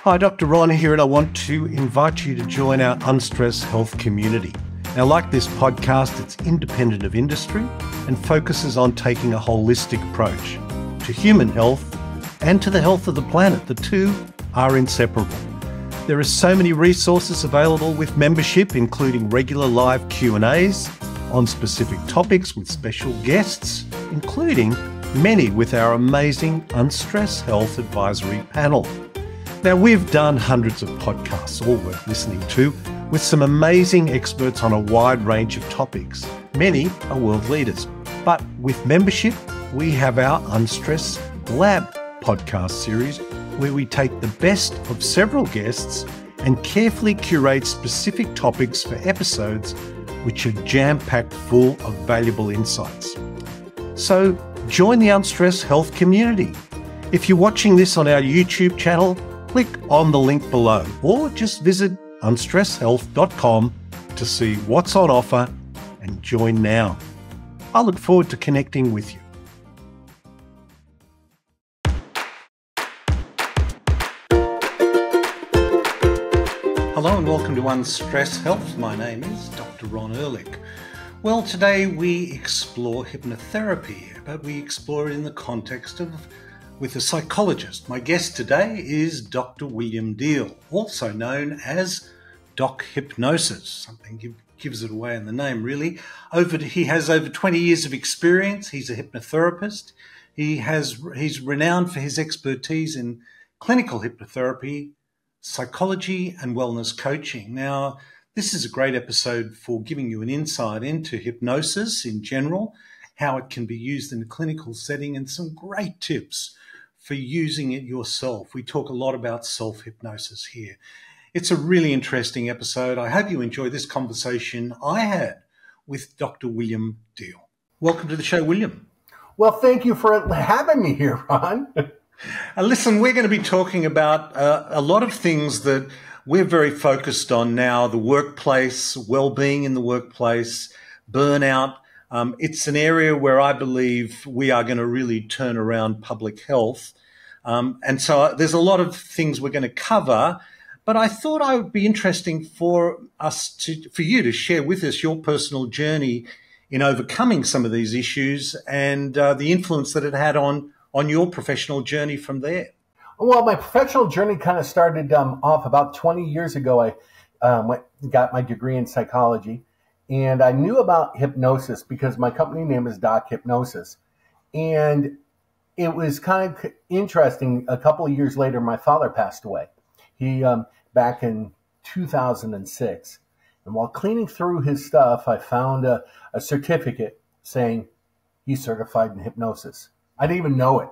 Hi, Dr. Ron here, and I want to invite you to join our Unstress Health community. Now, like this podcast, it's independent of industry and focuses on taking a holistic approach to human health and to the health of the planet. The two are inseparable. There are so many resources available with membership, including regular live Q&As on specific topics with special guests, including many with our amazing Unstress Health Advisory panel. Now, we've done hundreds of podcasts, all worth listening to, with some amazing experts on a wide range of topics. Many are world leaders. But with membership, we have our Unstress Lab podcast series, where we take the best of several guests and carefully curate specific topics for episodes which are jam-packed full of valuable insights. So join the Unstress Health community. If you're watching this on our YouTube channel, click on the link below or just visit unstresshealth.com to see what's on offer and join now. I look forward to connecting with you. Hello and welcome to Unstress Health. My name is Dr. Ron Ehrlich. Well, today we explore hypnotherapy, but we explore it in the context of with a psychologist. My guest today is Dr. William Diehl, also known as Doc Hypnosis. Something gives it away in the name, really. He has over 20 years of experience. He's a hypnotherapist. He's renowned for his expertise in clinical hypnotherapy, psychology, and wellness coaching. Now, this is a great episode for giving you an insight into hypnosis in general, how it can be used in a clinical setting, and some great tips for using it yourself. We talk a lot about self-hypnosis here. It's a really interesting episode. I hope you enjoy this conversation I had with Dr. William Diehl. Welcome to the show, William. Well, thank you for having me here, Ron. Listen, we're going to be talking about a lot of things that we're very focused on now: the workplace, well-being in the workplace, burnout. It's an area where I believe we are going to really turn around public health. And so there's a lot of things we're going to cover, but I thought it would be interesting for you to share with us your personal journey in overcoming some of these issues and the influence that it had on your professional journey from there. Well, my professional journey kind of started off about 20 years ago. I got my degree in psychology. And I knew about hypnosis because my company name is Doc Hypnosis. And it was kind of interesting. A couple of years later, my father passed away. He back in 2006. And while cleaning through his stuff, I found a certificate saying he's certified in hypnosis. I didn't even know it.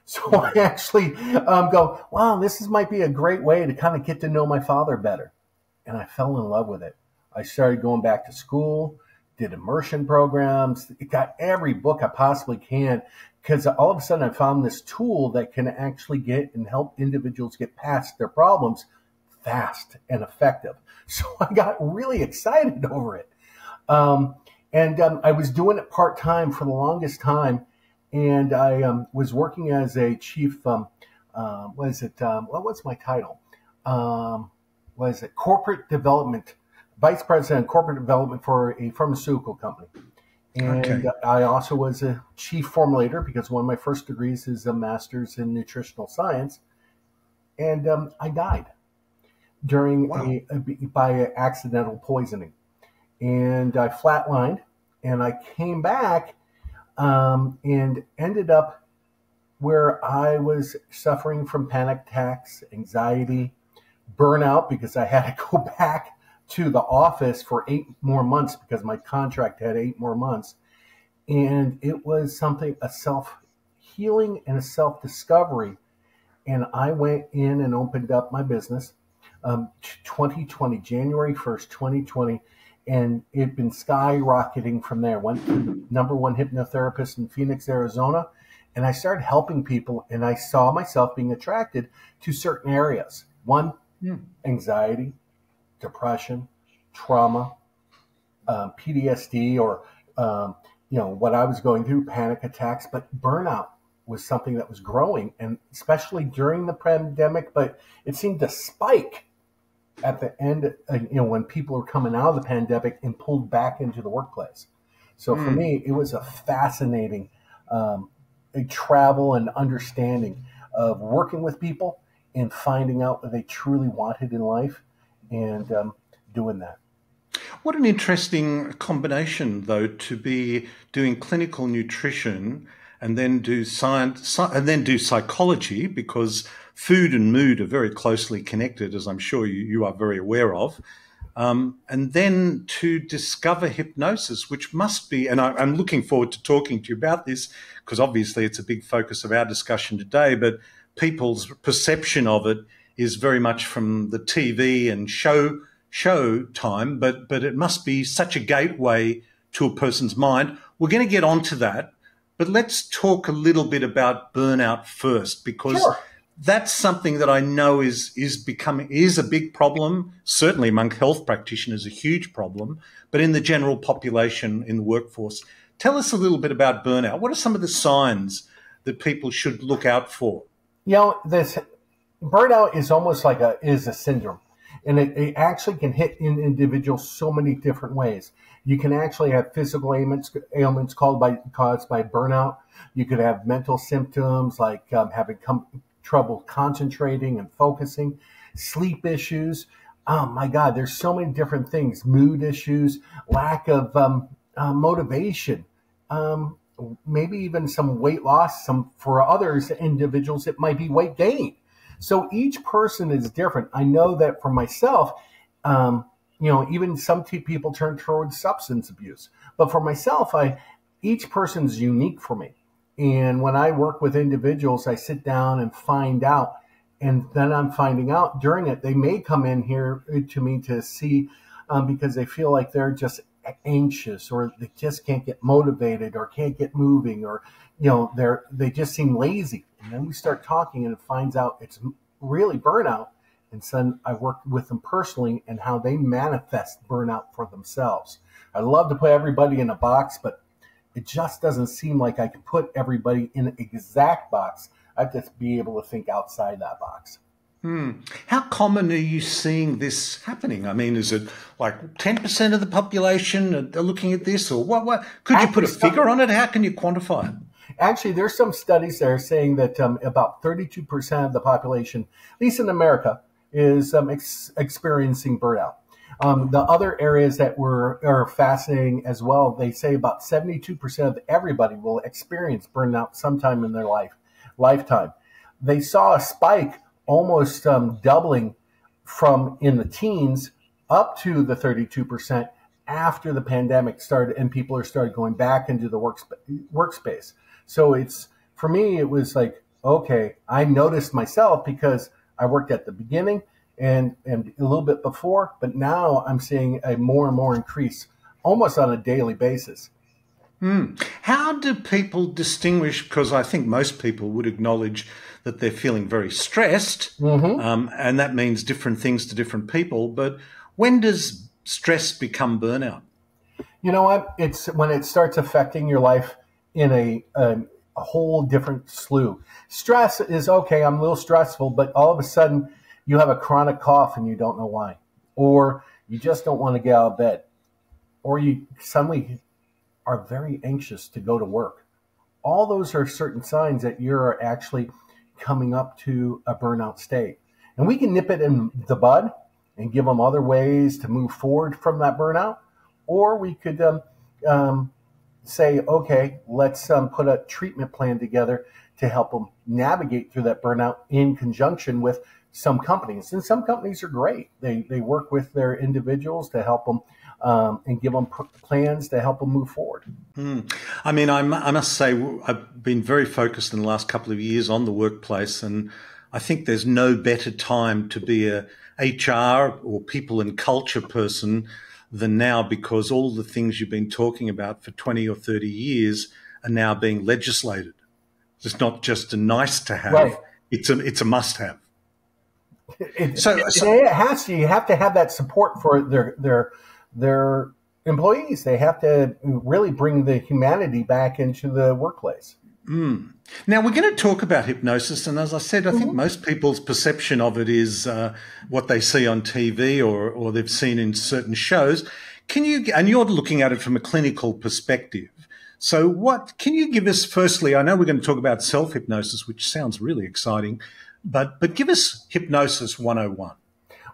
So I actually go, wow, might be a great way to kind of get to know my father better. And I fell in love with it. I started going back to school, did immersion programs, got every book I possibly can, because all of a sudden I found this tool that can actually get and help individuals get past their problems fast and effective. So I got really excited over it. I was doing it part-time for the longest time, and I was working as a chief, what was my title? Corporate development, vice president of corporate development for a pharmaceutical company. And okay. I also was a chief formulator because one of my first degrees is a master's in nutritional science. And I died by accidental poisoning. And I flatlined, and I came back and ended up where I was suffering from panic attacks, anxiety, burnout, because I had to go back to the office for 8 more months because my contract had 8 more months. And it was a self-healing and a self-discovery. And I went in and opened up my business 2020, January 1st, 2020. And it'd been skyrocketing from there. Went to the #1 hypnotherapist in Phoenix, Arizona. And I started helping people, and I saw myself being attracted to certain areas. One, anxiety, depression, trauma, PTSD, or what I was going through, panic attacks, but burnout was something that was growing, and especially during the pandemic, but it seemed to spike at the end, when people were coming out of the pandemic and pulled back into the workplace. So for me, it was a fascinating a travel and understanding of working with people and finding out what they truly wanted in life and doing that. What an interesting combination, though, to be doing clinical nutrition and then do science and then do psychology, because food and mood are very closely connected, as I'm sure you are very aware of. And then to discover hypnosis, which must be, and I'm looking forward to talking to you about this, because obviously it's a big focus of our discussion today, but people's perception of it is very much from the TV and show time, but it must be such a gateway to a person's mind. We're going to get onto that, but let's talk a little bit about burnout first, because Sure. That's something that I know is a big problem, certainly among health practitioners, a huge problem, but in the general population, in the workforce. Tell us a little bit about burnout. What are some of the signs that people should look out for? This burnout is almost like a syndrome, and it actually can hit in individuals so many different ways. You can actually have physical ailments caused by burnout. You could have mental symptoms like having trouble concentrating and focusing, sleep issues. Oh my God, there's so many different things. Mood issues, lack of motivation, maybe even some weight loss. For others, individuals, it might be weight gain. So each person is different. I know that for myself, even some people turn towards substance abuse. But for myself, each person's unique for me. And when I work with individuals, I sit down and find out. And then I'm finding out during it, they may come in here to me to see because they feel like they're just anxious, or they just can't get motivated, or can't get moving, or they just seem lazy. And then we start talking, and it finds out it's really burnout. And then I work with them personally and how they manifest burnout for themselves. I love to put everybody in a box, but it just doesn't seem like I can put everybody in an exact box. I have to be able to think outside that box. How common are you seeing this happening? I mean, is it like 10% of the population are looking at this, or what? Could you put a figure on it? How can you quantify it? Actually, there's some studies that are saying that about 32% of the population, at least in America, is experiencing burnout. The other areas that are fascinating as well, they say about 72% of everybody will experience burnout sometime in their lifetime. They saw a spike almost doubling from in the teens up to the 32% after the pandemic started and people started going back into the workspace. So for me, it was like, okay, I noticed myself because I worked at the beginning and a little bit before, but now I'm seeing a more and more increase almost on a daily basis. How do people distinguish? Because I think most people would acknowledge that they're feeling very stressed, and that means different things to different people. But when does stress become burnout? You know what? It's when it starts affecting your life in a whole different slew. Stress is okay. I'm a little stressful, but all of a sudden you have a chronic cough and you don't know why, or you just don't want to get out of bed, or you suddenly are very anxious to go to work. All those are certain signs that you're actually coming up to a burnout state. And we can nip it in the bud and give them other ways to move forward from that burnout. Or we could say, okay, let's put a treatment plan together to help them navigate through that burnout in conjunction with some companies. And some companies are great. They work with their individuals to help them and give them plans to help them move forward. I mean, I must say I've been very focused in the last couple of years on the workplace, and I think there's no better time to be a HR or people and culture person than now, because all the things you've been talking about for 20 or 30 years are now being legislated. It's not just a nice to have, right. It's a must have. It has to. You have to have that support for their employees. They have to really bring the humanity back into the workplace. Now, we're going to talk about hypnosis, and as I said, I think most people's perception of it is what they see on TV or they've seen in certain shows. And you're looking at it from a clinical perspective. So can you give us, firstly, I know we're going to talk about self-hypnosis, which sounds really exciting, but give us Hypnosis 101.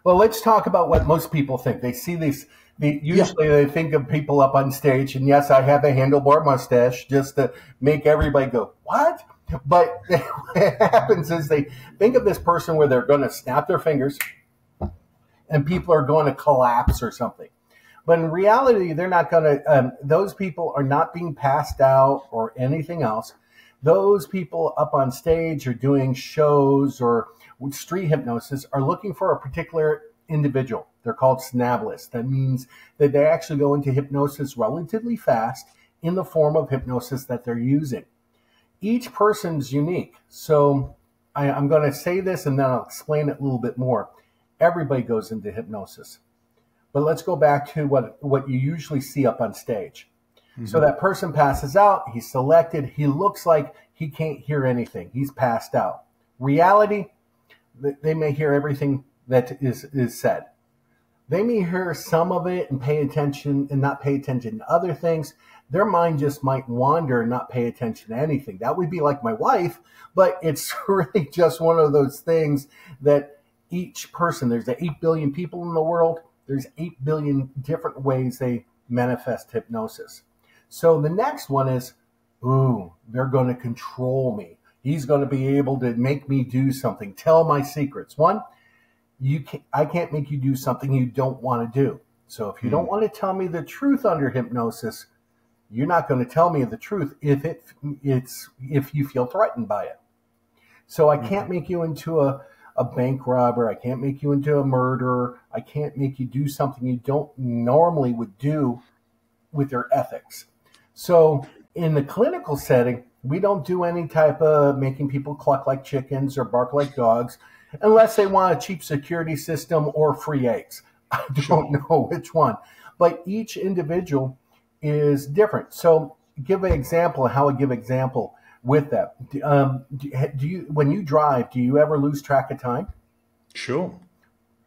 Well, let's talk about what most people think. They see these. Usually they think of people up on stage, and yes, I have a handlebar mustache just to make everybody go, what? But what happens is they think of this person where they're going to snap their fingers and people are going to collapse or something. But in reality, they're not going to, those people are not being passed out or anything else. Those people up on stage or doing shows or street hypnosis are looking for a particular individual. They're called snablists. That means that they actually go into hypnosis relatively fast in the form of hypnosis that they're using. Each person's unique. So I'm going to say this and then I'll explain it a little bit more. Everybody goes into hypnosis. But let's go back to what you usually see up on stage. So that person passes out. He's selected. He looks like he can't hear anything. He's passed out. Reality, they may hear everything that is said. They may hear some of it and pay attention and not pay attention to other things. Their mind just might wander and not pay attention to anything. That would be like my wife, but it's really just one of those things that each person, there's 8 billion people in the world. There's 8 billion different ways they manifest hypnosis. So the next one is, they're going to control me. He's going to be able to make me do something, tell my secrets. One, I can't make you do something you don't want to do. So if you don't want to tell me the truth under hypnosis, you're not going to tell me the truth if you feel threatened by it. So I can't make you into a bank robber. I can't make you into a murderer. I can't make you do something you don't normally would do with your ethics. So in the clinical setting, we don't do any type of making people cluck like chickens or bark like dogs unless they want a cheap security system or free eggs. I don't know which one. But each individual is different. So give an example of how I give example with that. When you drive, do you ever lose track of time? Sure.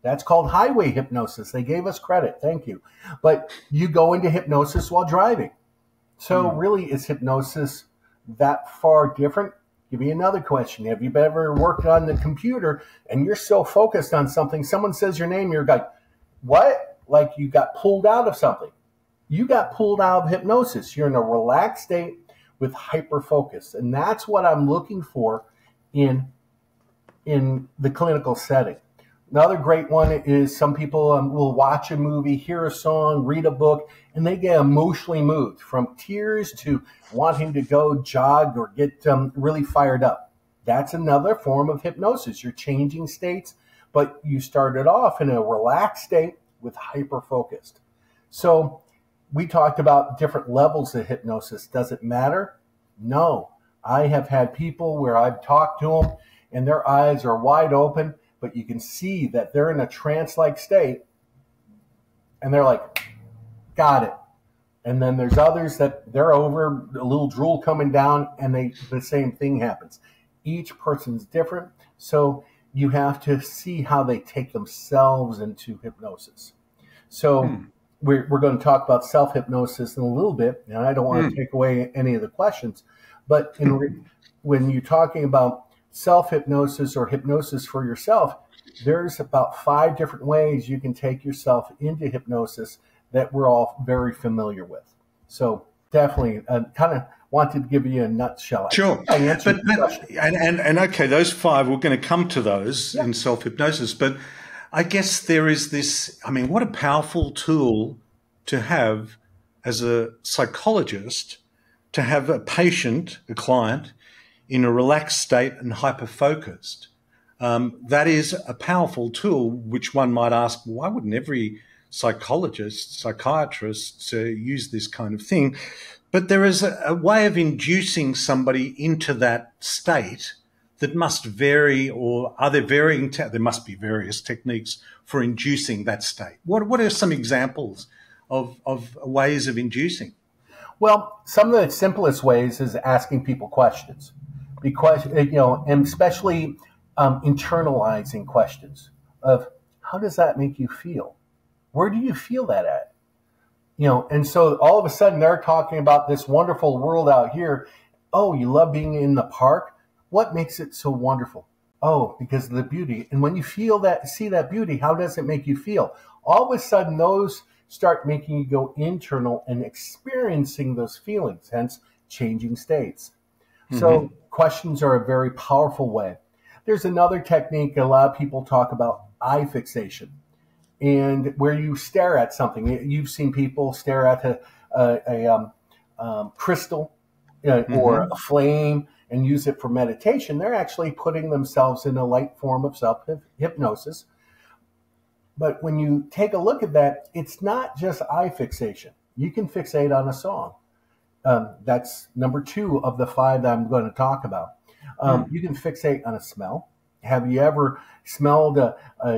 That's called highway hypnosis. They gave us credit. Thank you. But you go into hypnosis while driving. So really, is hypnosis that far different? Give me another question. Have you ever worked on the computer and you're so focused on something, someone says your name, you're like, what? Like you got pulled out of something. You got pulled out of hypnosis. You're in a relaxed state with hyper focus. And that's what I'm looking for in the clinical setting. Another great one is some people will watch a movie, hear a song, read a book, and they get emotionally moved from tears to wanting to go jog or get really fired up. That's another form of hypnosis. You're changing states, but you started off in a relaxed state with hyper-focused. So we talked about different levels of hypnosis. Does it matter? No. I have had people where I've talked to them and their eyes are wide open, but you can see that they're in a trance-like state, and they're like, got it. And then there's others that they're over, a little drool coming down, and the same thing happens. Each person's different, so you have to see how they take themselves into hypnosis. So we're going to talk about self-hypnosis in a little bit, and I don't want to take away any of the questions, but when you're talking about self-hypnosis or hypnosis for yourself, there's about 5 different ways you can take yourself into hypnosis that we're all very familiar with. So definitely kind of wanted to give you a nutshell. Sure. And okay, those 5, we're going to come to those in self-hypnosis, but I guess there is this, I mean, what a powerful tool to have as a psychologist, to have a patient, a client, in a relaxed state and hyper-focused. That is a powerful tool, which one might ask, why wouldn't every psychiatrist use this kind of thing? But there is a way of inducing somebody into that state that must vary, or are there there must be various techniques for inducing that state. What are some examples of ways of inducing? Well, some of the simplest ways is asking people questions, because and especially internalizing questions of how does that make you feel? Where do you feel that at? And so all of a sudden they're talking about this wonderful world out here. Oh, you love being in the park. What makes it so wonderful? Oh, because of the beauty. And when you see that beauty, how does it make you feel? All of a sudden those start making you go internal and experiencing those feelings, hence changing states. Mm-hmm. So questions are a very powerful way. There's another technique a lot of people talk about, eye fixation, and where you stare at something. You've seen people stare at a crystal or a flame and use it for meditation. They're actually putting themselves in a light form of self-hypnosis. But when you take a look at that, it's not just eye fixation. You can fixate on a song. That's number 2 of the 5 that I'm going to talk about. You can fixate on a smell. Have you ever smelled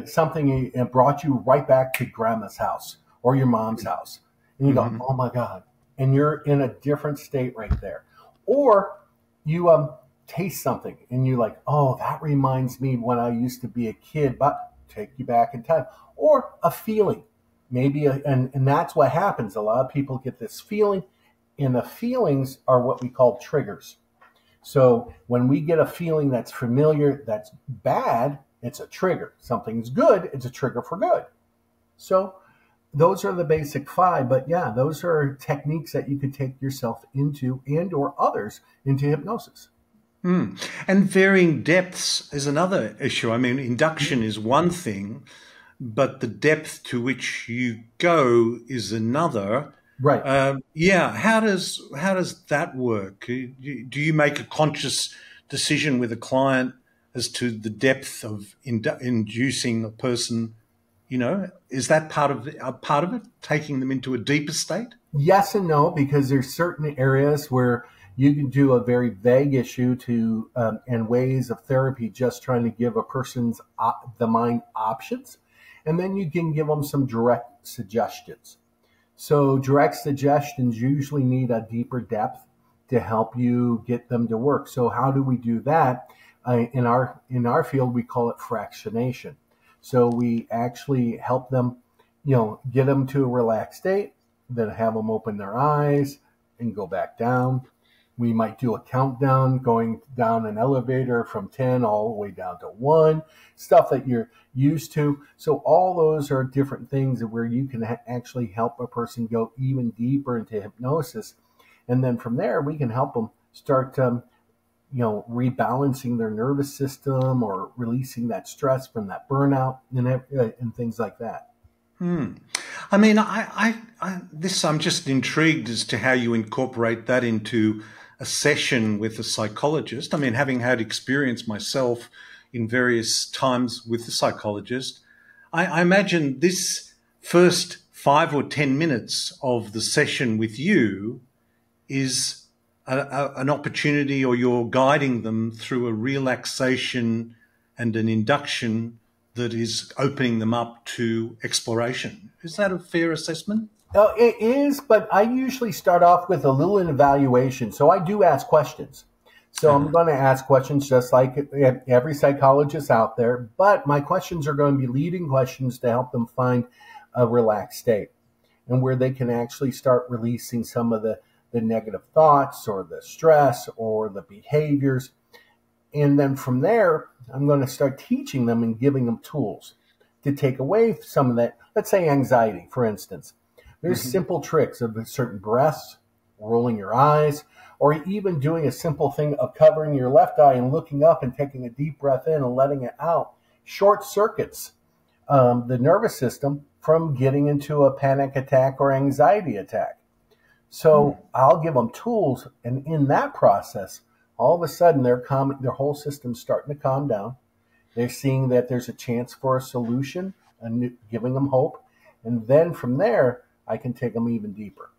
something and brought you right back to grandma's house or your mom's house? And you go, oh my God. And you're in a different state right there. Or you taste something and you're like, oh, that reminds me when I used to be a kid, but take you back in time. Or a feeling, maybe, and that's what happens. A lot of people get this feeling, and the feelings are what we call triggers. So when we get a feeling that's familiar, that's bad, it's a trigger. Something's good, it's a trigger for good. So those are the basic 5. But yeah, those are techniques that you could take yourself into and or others into hypnosis. And varying depths is another issue. I mean, induction is one thing, but the depth to which you go is another. Right. How does that work? Do you make a conscious decision with a client as to the depth of inducing a person? Is that part of it, taking them into a deeper state? Yes and no, because there's certain areas where you can do a very vague issue and ways of therapy, just trying to give a person's the mind options, and then you can give them some direct suggestions. So direct suggestions usually need a deeper depth to help you get them to work. So how do we do that? In our field, we call it fractionation. So we actually help them, get them to a relaxed state, then have them open their eyes and go back down. We might do a countdown, going down an elevator from 10 all the way down to 1, stuff that you're used to. So all those are different things where you can actually help a person go even deeper into hypnosis. And then from there, we can help them start, rebalancing their nervous system or releasing that stress from that burnout and things like that. I mean, I'm just intrigued as to how you incorporate that into a session with a psychologist. I mean, having had experience myself in various times with the psychologist, I imagine this first 5 or 10 minutes of the session with you is an opportunity, or you're guiding them through a relaxation and an induction that is opening them up to exploration. Is that a fair assessment? It is, but I usually start off with a little evaluation. So I do ask questions. So I'm going to ask questions just like every psychologist out there, but my questions are going to be leading questions to help them find a relaxed state and where they can actually start releasing some of the negative thoughts or the stress or the behaviors. And then from there, I'm going to start teaching them and giving them tools to take away some of that, let's say anxiety, for instance. There's simple tricks of certain breaths, rolling your eyes, or even doing a simple thing of covering your left eye and looking up and taking a deep breath in and letting it out. Short circuits the nervous system from getting into a panic attack or anxiety attack. So I'll give them tools, and in that process, all of a sudden their whole system's starting to calm down. They're seeing that there's a chance for a solution and giving them hope. And then from there, I can take them even deeper.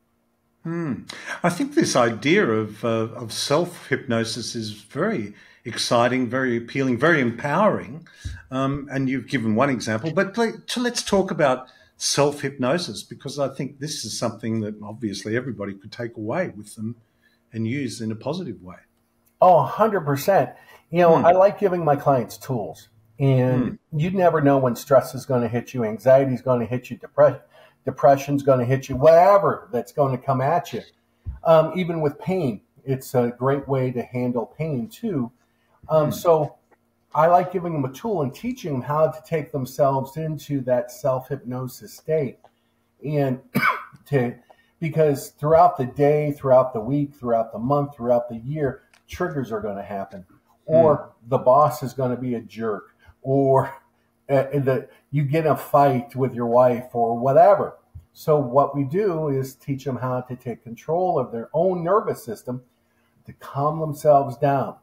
I think this idea of self-hypnosis is very exciting, very appealing, very empowering. And you've given one example, but let's talk about self-hypnosis, because I think this is something that obviously everybody could take away with them and use in a positive way. Oh, 100%. I like giving my clients tools. And you never know when stress is going to hit you, anxiety is going to hit you, depression is going to hit you, whatever that's going to come at you. Even with pain, it's a great way to handle pain too. So I like giving them a tool and teaching them how to take themselves into that self-hypnosis state. And because throughout the day, throughout the week, throughout the month, throughout the year, triggers are going to happen. Or the boss is going to be a jerk. Or you get in a fight with your wife or whatever. So what we do is teach them how to take control of their own nervous system to calm themselves down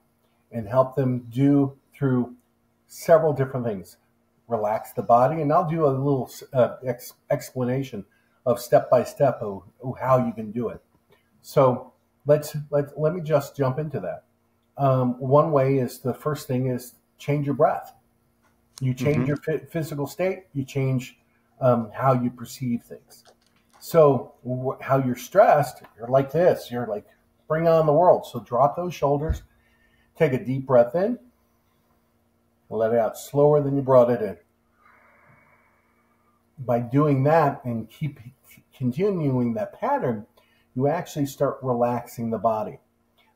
and help them do through several different things. Relax the body, and I'll do a little explanation of step by step of how you can do it. So let me just jump into that. One way is, the first thing is change your breath. You change your physical state, you change how you perceive things. So how you're stressed, you're like this, you're like, bring on the world. So drop those shoulders, take a deep breath in, let it out slower than you brought it in. By doing that and keep continuing that pattern, you actually start relaxing the body.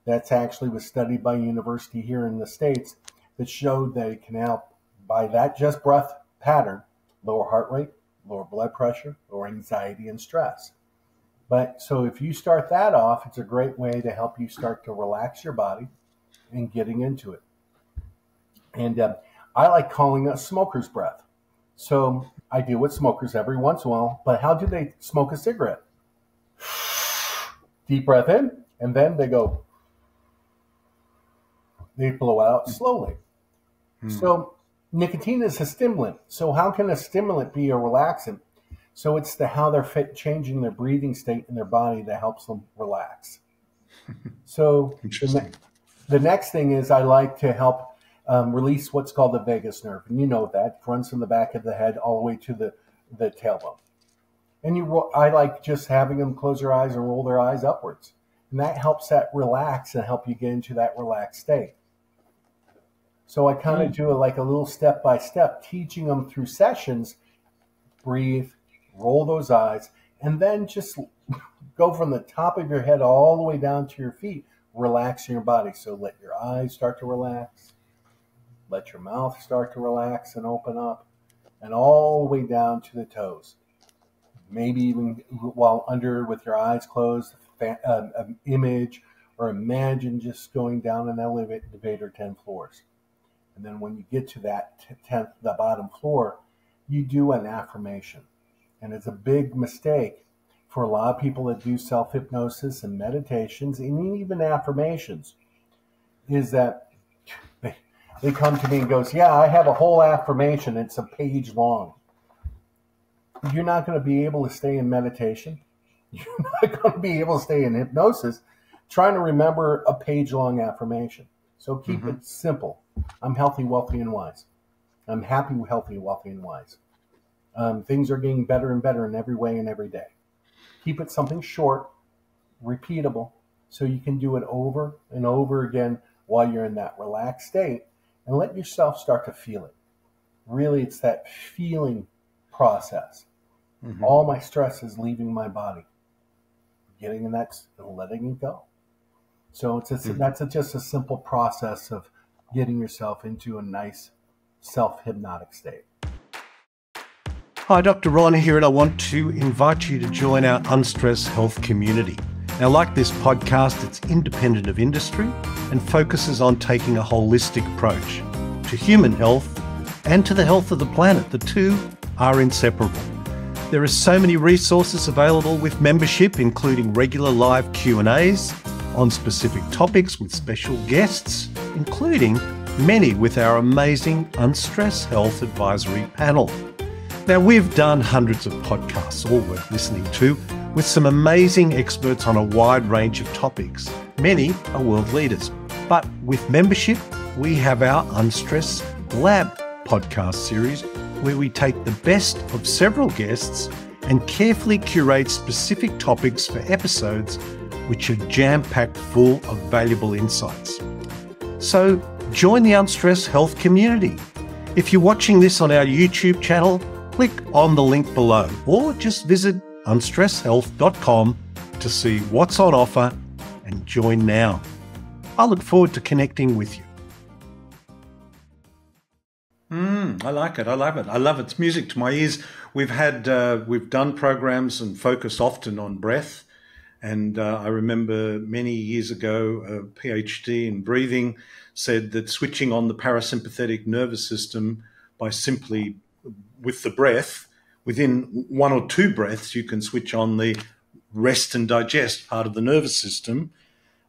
That's actually was studied by a university here in the States that showed that it can help, by that just breath pattern, lower heart rate, lower blood pressure, lower anxiety and stress. But so if you start that off, it's a great way to help you start to relax your body and getting into it. And I like calling it smoker's breath. So I deal with smokers every once in a while, but how do they smoke a cigarette? Deep breath in, and then they blow out slowly. So nicotine is a stimulant. So how can a stimulant be a relaxant? So it's how they're changing their breathing state in their body that helps them relax. So the next thing is, I like to help release what's called the vagus nerve. And you know that. It runs from the back of the head all the way to the tailbone. And I like just having them close their eyes and roll their eyes upwards. And that helps that relax and help you get into that relaxed state. So I kind of do it like a little step-by-step, teaching them through sessions, breathe, roll those eyes, and then just go from the top of your head all the way down to your feet, relaxing your body. So let your eyes start to relax, let your mouth start to relax and open up, and all the way down to the toes. Maybe even while under with your eyes closed, an image, or imagine just going down an elevator 10 floors. And then when you get to that the bottom floor, you do an affirmation. And it's a big mistake for a lot of people that do self-hypnosis and meditations and even affirmations, is that they come to me and goes, yeah, I have a whole affirmation. It's a page long. You're not going to be able to stay in meditation. You're not going to be able to stay in hypnosis trying to remember a page-long affirmation. So keep it simple. I'm healthy, wealthy, and wise. I'm happy, healthy, wealthy, and wise. Things are getting better and better in every way and every day. Keep it something short, repeatable, so you can do it over and over again while you're in that relaxed state, and let yourself start to feel it. Really, it's that feeling process. All my stress is leaving my body, getting in that and letting it go. So that's just a simple process of getting yourself into a nice self-hypnotic state. Hi, Dr. Ron here, and I want to invite you to join our Unstress Health community. Now, like this podcast, it's independent of industry and focuses on taking a holistic approach to human health and to the health of the planet. The two are inseparable. There are so many resources available with membership, including regular live Q&As on specific topics with special guests, including many with our amazing Unstress Health Advisory panel. Now, we've done hundreds of podcasts, all worth listening to, with some amazing experts on a wide range of topics. Many are world leaders. But with membership, we have our Unstress Lab podcast series where we take the best of several guests and carefully curate specific topics for episodes which are jam-packed full of valuable insights. So join the Unstress Health community. If you're watching this on our YouTube channel, click on the link below or just visit unstresshealth.com to see what's on offer and join now. I look forward to connecting with you. I like it. I love it. I love it. It's music to my ears. We've done programs and focused often on breath. And I remember many years ago, a PhD in breathing said that switching on the parasympathetic nervous system by simply with the breath, within one or two breaths, you can switch on the rest and digest part of the nervous system.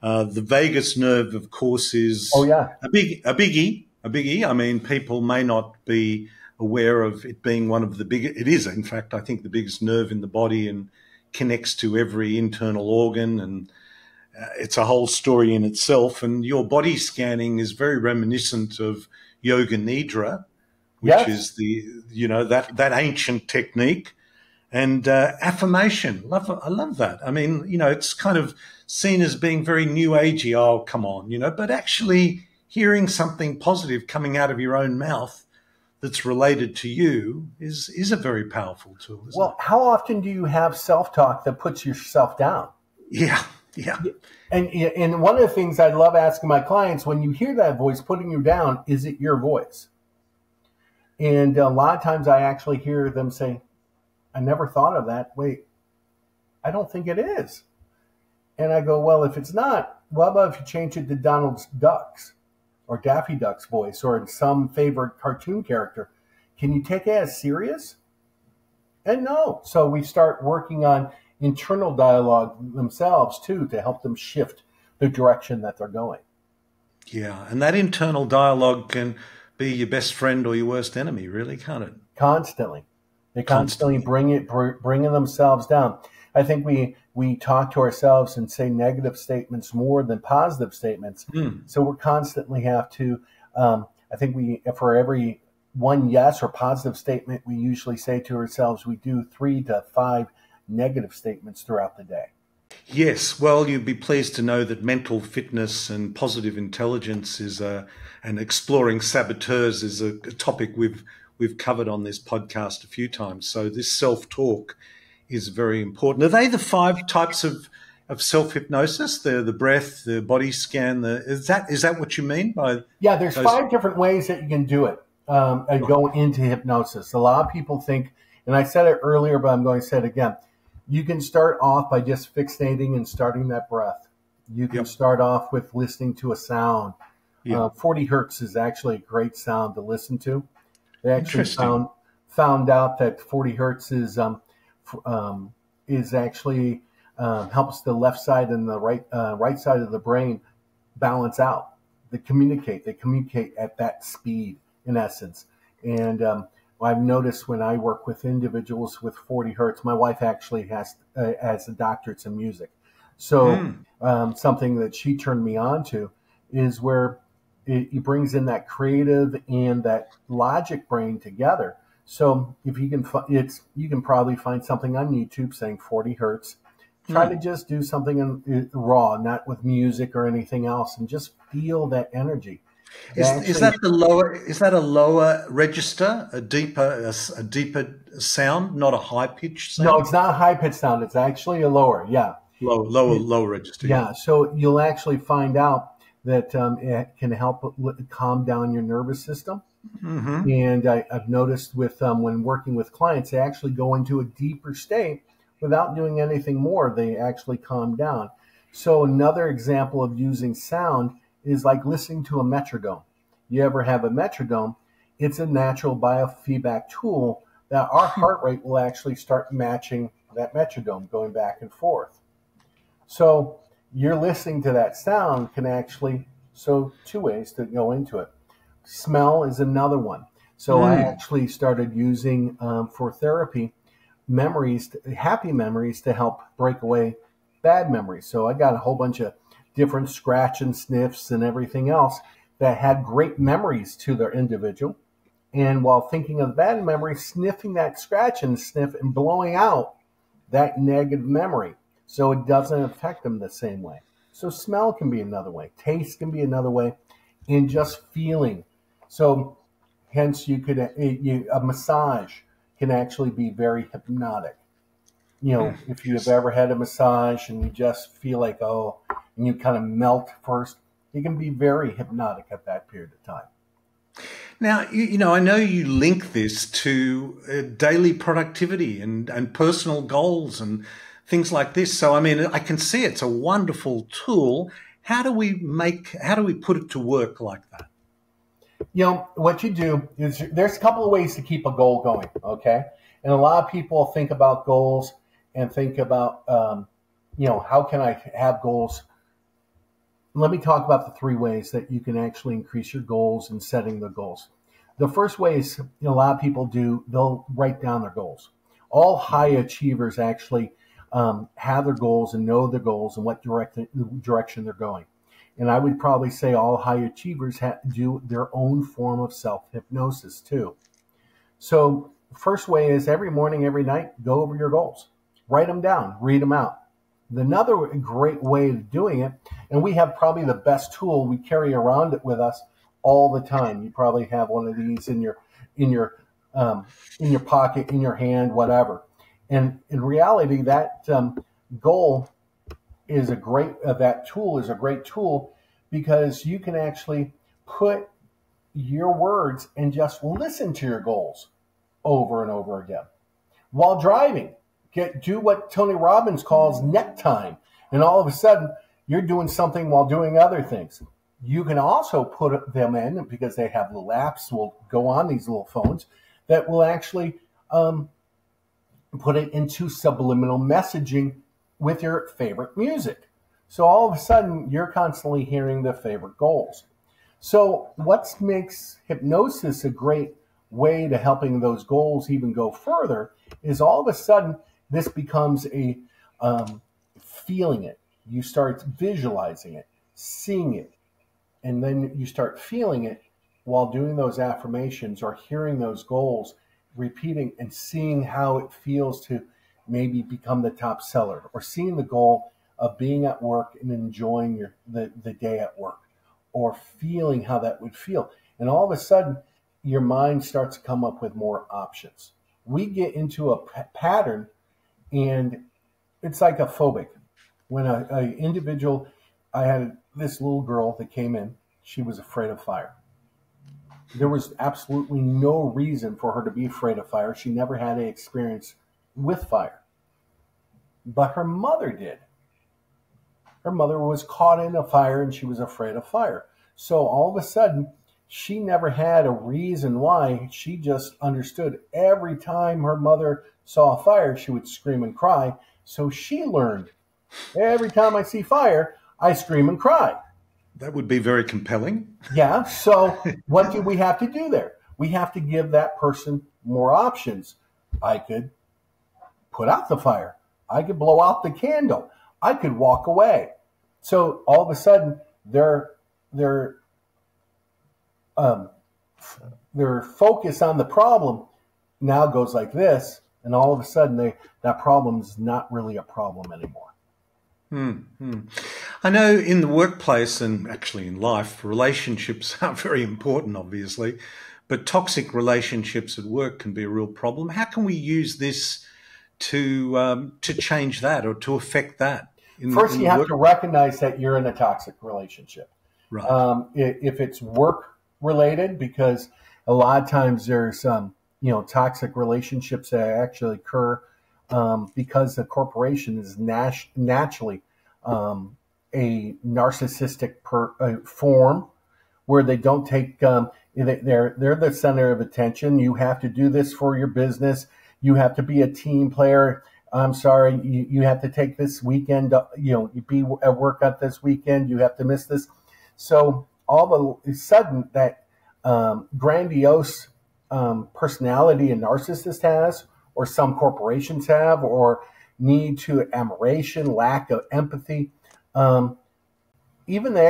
The vagus nerve, of course, is a biggie. I mean, people may not be aware of it being one of the biggest. It is, in fact, I think the biggest nerve in the body and connects to every internal organ. And it's a whole story in itself. And your body scanning is very reminiscent of Yoga Nidra, which is that ancient technique. And affirmation. I love that. I mean, it's kind of seen as being very new agey. Oh, come on, but actually hearing something positive coming out of your own mouth that's related to you is a very powerful tool, isn't it? How often do you have self-talk that puts yourself down? Yeah. And one of the things I love asking my clients, when you hear that voice putting you down, is it your voice? And a lot of times I actually hear them say, I never thought of that. Wait, I don't think it is. And I go, well, if it's not, what about if you change it to Donald Duck's or Daffy Duck's voice or some favorite cartoon character? Can you take it as serious? And no. So we start working on internal dialogue themselves too to help them shift the direction that they're going. Yeah, and that internal dialogue can be your best friend or your worst enemy, really, can't it? Constantly. They constantly bringing themselves down. I think we talk to ourselves and say negative statements more than positive statements. So we constantly have to, I think for every one yes or positive statement we usually say to ourselves, we do 3 to 5 negative statements throughout the day. Yes, well, you'd be pleased to know that mental fitness and positive intelligence and exploring saboteurs is a topic we've covered on this podcast a few times. So this self-talk is very important. Are they the 5 types of self-hypnosis? The breath, the body scan. Is that what you mean by? Yeah, there's 5 different ways that you can do it and go into hypnosis. A lot of people think, and I said it earlier, but I'm going to say it again. You can start off by just fixating and starting that breath. You can start off with listening to a sound. 40 hertz is actually a great sound to listen to. They actually found out that 40 hertz is actually helps the left side and the right side of the brain balance out. They communicate at that speed, in essence. And I've noticed when I work with individuals with 40 hertz, my wife actually has a doctorate in music. So something that she turned me on to is where it brings in that creative and that logic brain together. So if you can, you can probably find something on YouTube saying 40 hertz. Try to just do something raw, not with music or anything else, and just feel that energy. Is that a lower register, a deeper sound, not a high pitched sound? No, it's not a high pitched sound. It's actually a lower, lower register. Yeah. So you'll actually find out that it can help calm down your nervous system. And I've noticed with when working with clients, they actually go into a deeper state without doing anything more. They actually calm down. So another example of using sound is like listening to a metronome. You ever have a metronome? It's a natural biofeedback tool that our heart rate will actually start matching that metronome, going back and forth. So you're listening to that sound can actually, so 2 ways to go into it. Smell is another one. So I actually started using for therapy happy memories to help break away bad memories. So I got a whole bunch of different scratch and sniffs and everything else that had great memories to their individual. And while thinking of the bad memory, sniffing that scratch and sniff and blowing out that negative memory so it doesn't affect them the same way. So smell can be another way. Taste can be another way. And just feeling. So hence you could, a massage can actually be very hypnotic. You know, if you have ever had a massage and you just feel like, oh, and you kind of melt first, it can be very hypnotic at that period of time. Now, I know you link this to daily productivity and personal goals and things like this. So, I mean, I can see it's a wonderful tool. How do we put it to work like that? You know, what you do is there's a couple of ways to keep a goal going, okay? And a lot of people think about goals and think about, how can I have goals? Let me talk about the 3 ways that you can actually increase your goals and setting the goals. The first way is, a lot of people they'll write down their goals. All high achievers actually have their goals and know their goals and what direction they're going. And I would probably say all high achievers do their own form of self-hypnosis too. So first way is every morning, every night, go over your goals. Write them down, read them out. Another great way of doing it, and we have probably the best tool, we carry around it with us all the time. You probably have one of these in your pocket, in your hand, whatever. And in reality, that goal is that tool is a great tool because you can actually put your words and just listen to your goals over and over again. While driving, do what Tony Robbins calls neck time. And all of a sudden, you're doing something while doing other things. You can also put them in, because they have little apps will go on these little phones that will actually put it into subliminal messaging with your favorite music. So all of a sudden, you're constantly hearing the favorite goals. So what makes hypnosis a great way to helping those goals even go further is all of a sudden, this becomes a feeling it. You start visualizing it, seeing it, and then you start feeling it while doing those affirmations or hearing those goals, repeating and seeing how it feels to maybe become the top seller, or seeing the goal of being at work and enjoying the day at work, or feeling how that would feel. And all of a sudden, your mind starts to come up with more options. We get into a pattern, and it's like a phobic. When an individual, I had this little girl that came in, she was afraid of fire. There was absolutely no reason for her to be afraid of fire. She never had any experience with fire. But her mother did. Her mother was caught in a fire and she was afraid of fire. So all of a sudden, she never had a reason why. She just understood every time her mother saw a fire, she would scream and cry. So she learned, every time I see fire, I scream and cry. That would be very compelling. Yeah. So what do we have to do there? We have to give that person more options. I could put out the fire. I could blow out the candle. I could walk away. So all of a sudden, their focus on the problem now goes like this, and all of a sudden that problem is not really a problem anymore. I know in the workplace and actually in life, relationships are very important, obviously, but toxic relationships at work can be a real problem. How can we use this to change that or to affect that? First, you have to recognize that you're in a toxic relationship. Right. If it's work related, because a lot of times there's toxic relationships that actually occur because the corporation is naturally a narcissistic form, where they don't take they're the center of attention. You have to do this for your business. You have to be a team player. I'm sorry, you have to take this weekend. You be at work at this weekend. You have to miss this. So all of a sudden, that grandiose personality a narcissist has, or some corporations have, or need to admiration, lack of empathy, even the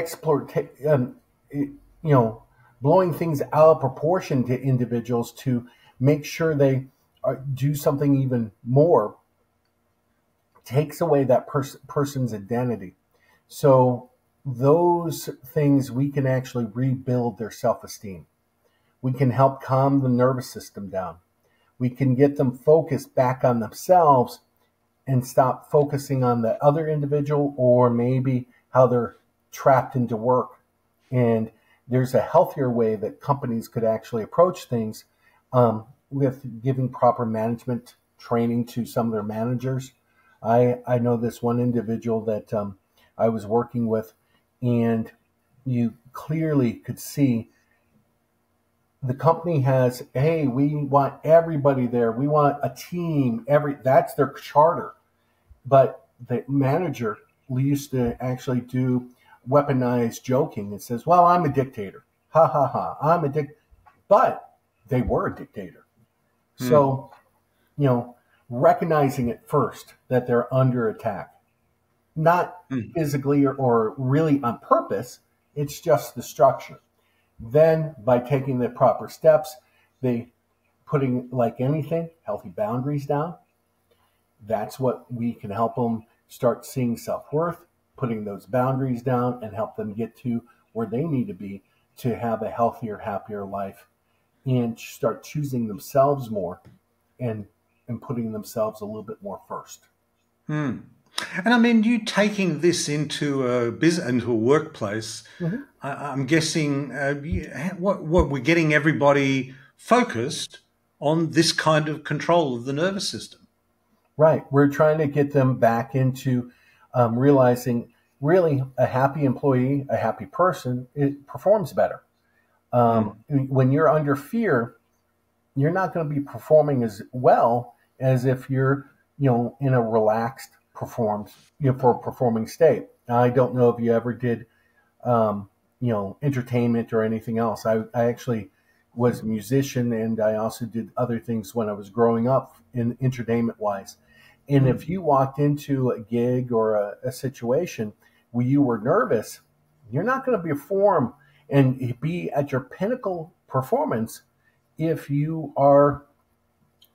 blowing things out of proportion to individuals to make sure they do something even more takes away that person's identity. So those things, we can actually rebuild their self-esteem. We can help calm the nervous system down. We can get them focused back on themselves and stop focusing on the other individual or maybe how they're trapped into work. And there's a healthier way that companies could actually approach things, with giving proper management training to some of their managers. I know this one individual that I was working with, and you clearly could see the company has, hey, we want everybody there. We want a team. That's their charter. But the manager used to actually do weaponized joking and says, well, I'm a dictator. Ha, ha, ha. I'm a dictator. But they were a dictator. So, recognizing it first that they're under attack, not physically or really on purpose. It's just the structure. Then by taking the proper steps, they putting, like anything, healthy boundaries down. That's what we can help them start seeing self-worth, putting those boundaries down and help them get to where they need to be to have a healthier, happier life and start choosing themselves more and putting themselves a little bit more first. And I mean, you taking this into a business, into a workplace, I'm guessing what we're getting everybody focused on this kind of control of the nervous system. Right. We're trying to get them back into realizing really a happy employee, a happy person, it performs better. When you're under fear, you're not going to be performing as well as if you're, in a relaxed performing state. Now, I don't know if you ever did, entertainment or anything else. I actually was a musician, and I also did other things when I was growing up in entertainment wise. And if you walked into a gig or a situation where you were nervous, you're not going to perform and be at your pinnacle performance if you are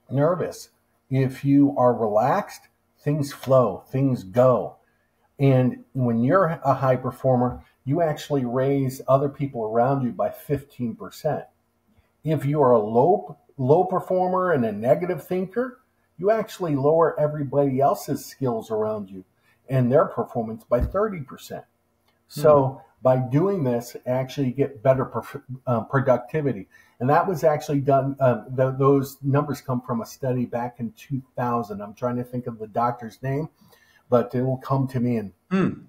nervous. If you are relaxed, things flow, things go. And when you're a high performer, you actually raise other people around you by 15%. If you are a low performer and a negative thinker, you actually lower everybody else's skills around you and their performance by 30%. So by doing this, actually get better productivity. And that was actually done, those numbers come from a study back in 2000. I'm trying to think of the doctor's name, but it will come to me and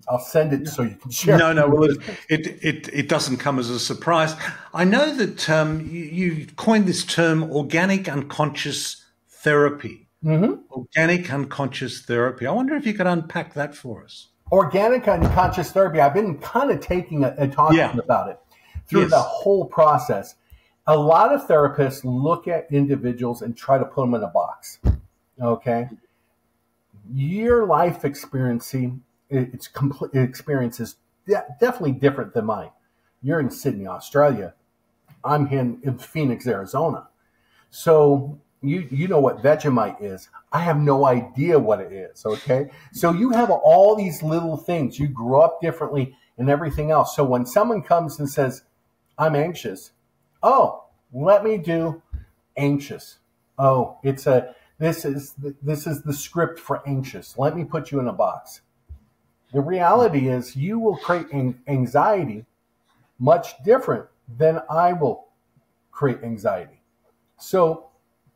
I'll send it so you can share. No, well, it doesn't come as a surprise. I know that you coined this term organic unconscious therapy. Organic unconscious therapy. I wonder if you could unpack that for us. Organic unconscious therapy. I've been kind of taking and talking about it through the whole process. A lot of therapists look at individuals and try to put them in a box. Okay, your life experience is definitely different than mine. You're in Sydney, Australia. I'm in Phoenix, Arizona. So you know what Vegemite is. I have no idea what it is, okay? So you have all these little things. You grew up differently and everything else. So when someone comes and says, I'm anxious, oh, let me do anxious. Oh, this is the script for anxious. Let me put you in a box. The reality is you will create anxiety much different than I will create anxiety. So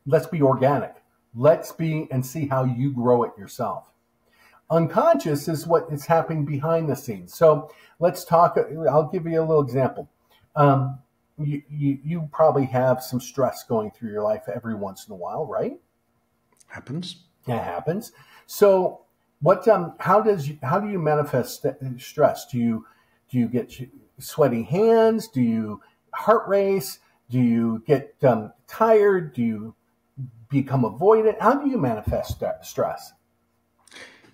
let's be organic. Let's be and see how you grow it yourself. Unconscious is what is happening behind the scenes. So let's talk. I'll give you a little example. You probably have some stress going through your life every once in a while, right? Happens. It happens. So how do you manifest stress? Do you get sweaty hands? Do you heart race? Do you get tired? Do you become avoidant? How do you manifest stress?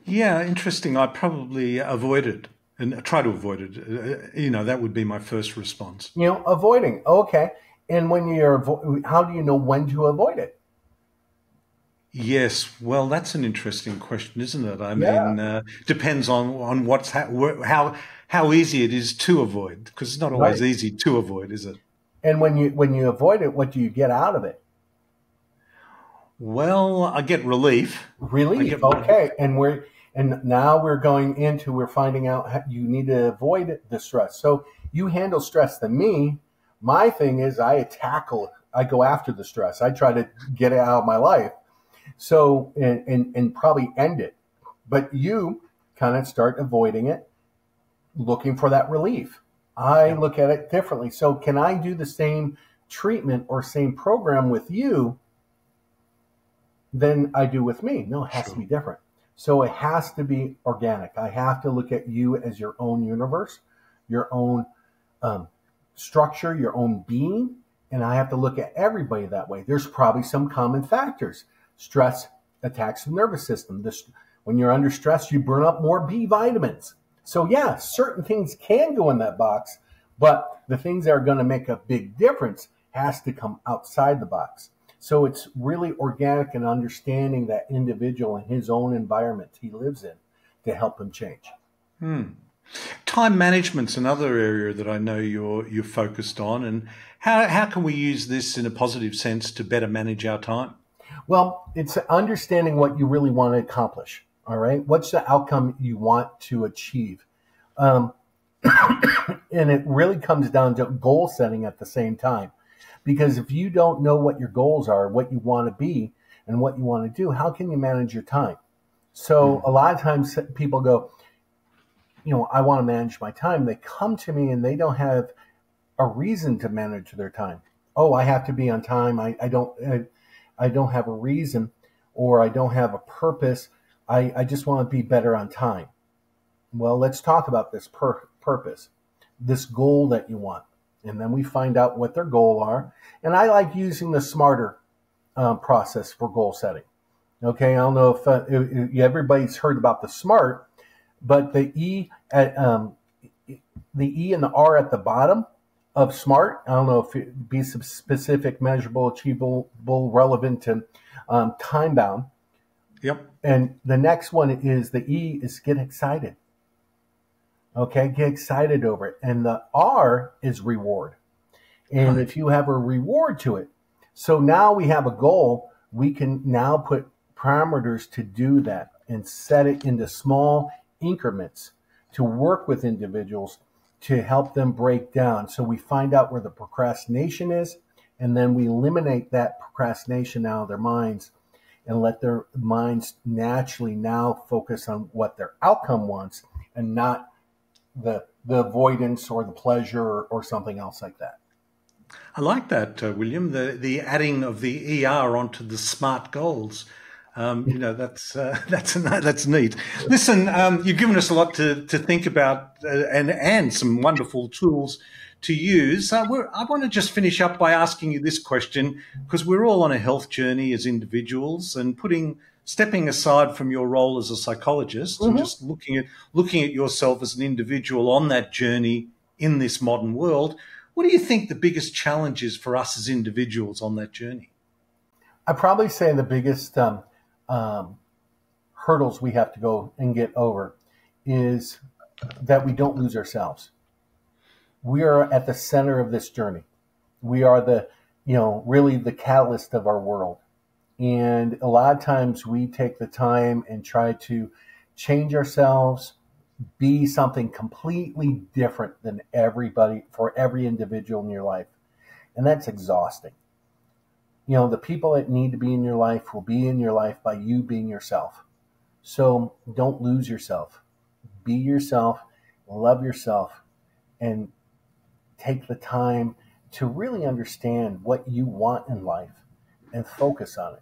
Yeah, interesting. I probably avoided. and try to avoid it. That would be my first response. Avoiding. Okay. And when how do you know when to avoid it? Yes, well, that's an interesting question, isn't it? I Yeah, mean, depends on how easy it is to avoid, because it's not always right. easy to avoid, is it? And when you avoid it, what do you get out of it? Well, I get relief. I Relief. get relief. Okay. And now we're finding out how you need to avoid the stress. So you handle stress than me. My thing is I go after the stress. I try to get it out of my life. So, and probably end it. But you kind of start avoiding it, looking for that relief. I Yeah, look at it differently. So can I do the same treatment or same program with you than I do with me? No, it has to sure. be different. So it has to be organic. I have to look at you as your own universe, your own um, structure, your own being, and I have to look at everybody that way. There's probably some common factors. Stress attacks the nervous system. When you're under stress, you burn up more B vitamins. So yeah, certain things can go in that box, but the things that are going to make a big difference has to come outside the box. So it's really organic and understanding that individual and his own environment he lives in to help him change. Hmm. Time management's another area that I know you're focused on, and how can we use this in a positive sense to better manage our time? Well, it's understanding what you really want to accomplish. All right. What's the outcome you want to achieve? Um, and it really comes down to goal setting at the same time. Because if you don't know what your goals are, what you want to be, and what you want to do, how can you manage your time? So Hmm. a lot of times people go, I want to manage my time. They come to me and they don't have a reason to manage their time. Oh, I have to be on time. I don't have a reason, or I don't have a purpose. I just want to be better on time. Well, let's talk about this purpose, this goal that you want. And then we find out what their goal are. And I like using the smarter process for goal setting. Okay, I don't know if everybody's heard about the SMART, but the E and the R at the bottom of SMART. I don't know if it be specific, measurable, achievable, relevant, and time bound. Yep. And the next one is the E is get excited. Okay, get excited over it. And the R is reward. And Right. if you have a reward to it, so now we have a goal, we can now put parameters to do that and set it into small increments to work with individuals to help them break down. So we find out where the procrastination is, and then we eliminate that procrastination out of their minds and let their minds naturally now focus on what their outcome wants and not the avoidance or the pleasure or something else like that. I like that, William. The adding of the ER onto the SMART goals. That's neat. Listen, you've given us a lot to think about, and some wonderful tools to use. I want to just finish up by asking you this question, because we're all on a health journey as individuals, and stepping aside from your role as a psychologist and Mm-hmm. just looking at yourself as an individual on that journey in this modern world. What do you think the biggest challenge is for us as individuals on that journey? I'd probably say the biggest um, hurdles we have to go and get over is that we don't lose ourselves. We are at the center of this journey. We are really the catalyst of our world. And a lot of times we take the time and try to change ourselves, be something completely different than everybody for every individual in your life. And that's exhausting. The people that need to be in your life will be in your life by you being yourself. So don't lose yourself. Be yourself, love yourself, and take the time to really understand what you want in life and focus on it.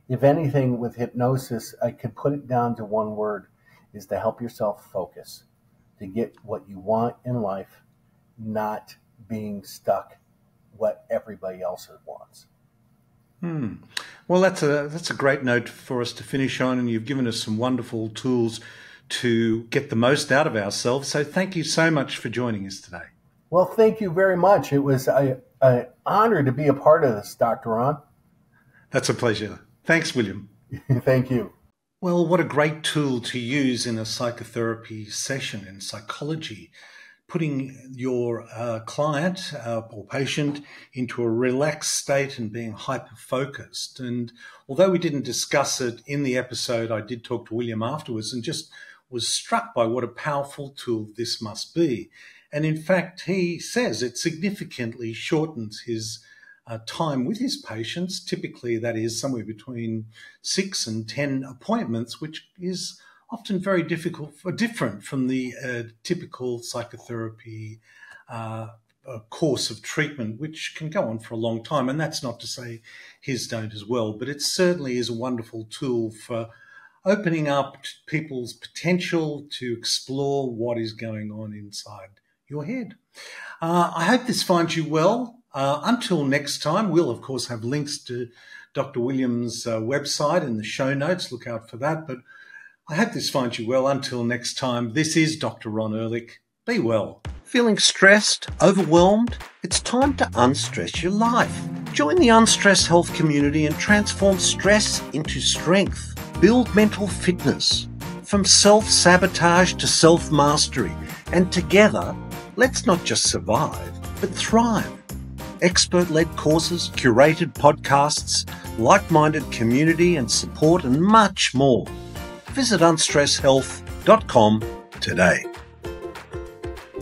If anything, with hypnosis, I could put it down to one word, is to help yourself focus, to get what you want in life, not being stuck what everybody else wants. Hmm. Well, that's a great note for us to finish on, and you've given us some wonderful tools to get the most out of ourselves. So thank you so much for joining us today. Well, thank you very much. It was an honor to be a part of this, Dr. Ron. That's a pleasure. Thanks, William. Thank you. Well, what a great tool to use in a psychotherapy session in psychology, putting your client or patient into a relaxed state and being hyper-focused. And although we didn't discuss it in the episode, I did talk to William afterwards and just was struck by what a powerful tool this must be. And in fact, he says it significantly shortens his time with his patients. Typically, that is somewhere between 6 and 10 appointments, which is often very different from the typical psychotherapy course of treatment, which can go on for a long time. And that's not to say his don't as well, but it certainly is a wonderful tool for opening up people's potential to explore what is going on inside your head. I hope this finds you well. Until next time, we'll of course have links to Dr. Williams' website in the show notes. Look out for that. But I hope this finds you well. Until next time, this is Dr. Ron Ehrlich. Be well. Feeling stressed, overwhelmed? It's time to unstress your life. Join the Unstress Health community and transform stress into strength. Build mental fitness. From self-sabotage to self-mastery. And together, let's not just survive, but thrive. Expert-led courses, curated podcasts, like-minded community and support, and much more. Visit unstresshealth.com today.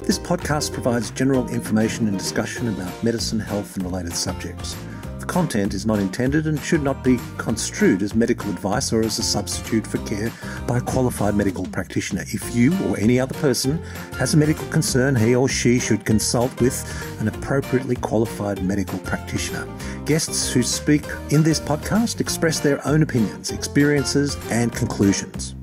This podcast provides general information and discussion about medicine, health, and related subjects. The content is not intended and should not be construed as medical advice or as a substitute for care by a qualified medical practitioner. If you or any other person has a medical concern, he or she should consult with an appropriately qualified medical practitioner. Guests who speak in this podcast express their own opinions, experiences, and conclusions.